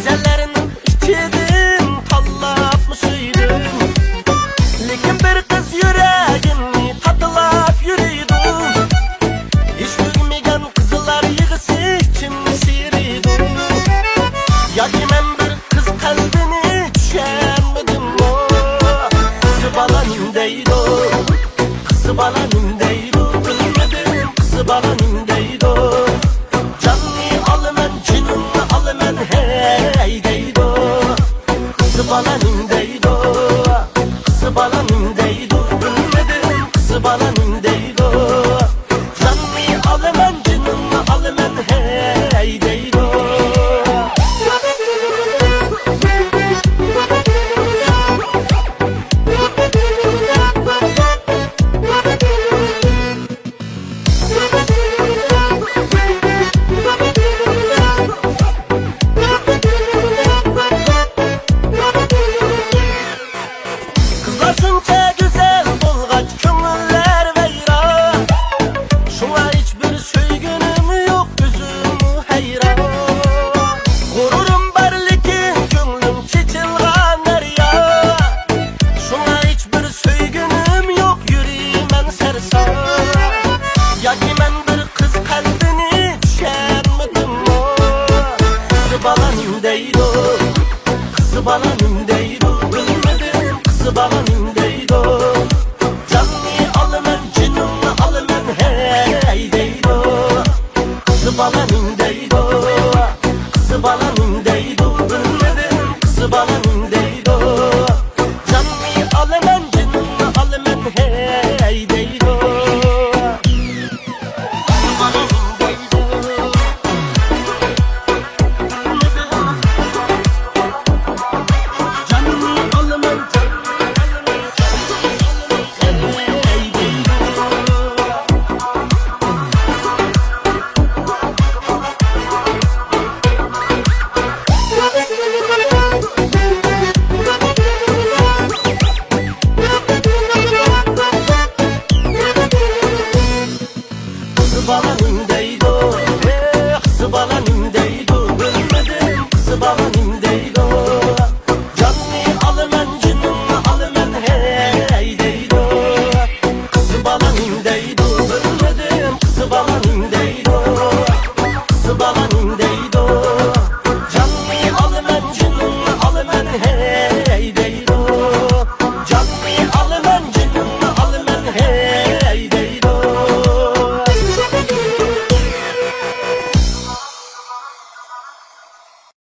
Güzellerinin içidim, tallapmışıydım. Lekin bir kız yüreğimi tatılap yürüydüm. Hiç bilmegen kızlar yığısı içimni sıyırıydım. Yaki men bir kız kalbini düşenmedim o. Kızı balanım deydi o, kızı balanım deydi o. Bilmedim kızı balanım deydi o. Canını alımen, cinini alımen hey deydi o. Kızı balanım deydi o, kızı balanım deydi o. Bilmedim kızı balanım deydi o. Canını alımen, cinini alımen hey deydi o. Kızlarsınca güzel bolgaç köngüller veyran. Şuna hiçbir söygünüm yok, gözüm heyran. Gururum bar lekin könglim çeçilgan derya. Şuna hiçbir söygünüm yok, yüreğimen sersan. Yaki men bir kız kalbini düşenmedim o. Kızı balanım deydi o, kızı balanım deydi o. Bilmedim kızı balanım deydi o. Canını alımen, cinini alımen hey deydi o. Kızı balanım deydi o, kızı balanım deydi o. Bilmedim kızı balanım deydi o. Canını alımen, cinini alımen hey deydi o. Kızı balanım deydi o. Canını alımen, hey deydi kızı balanım deydi o, kızı balanım deydi o. Bilmedim kızı balanım deydi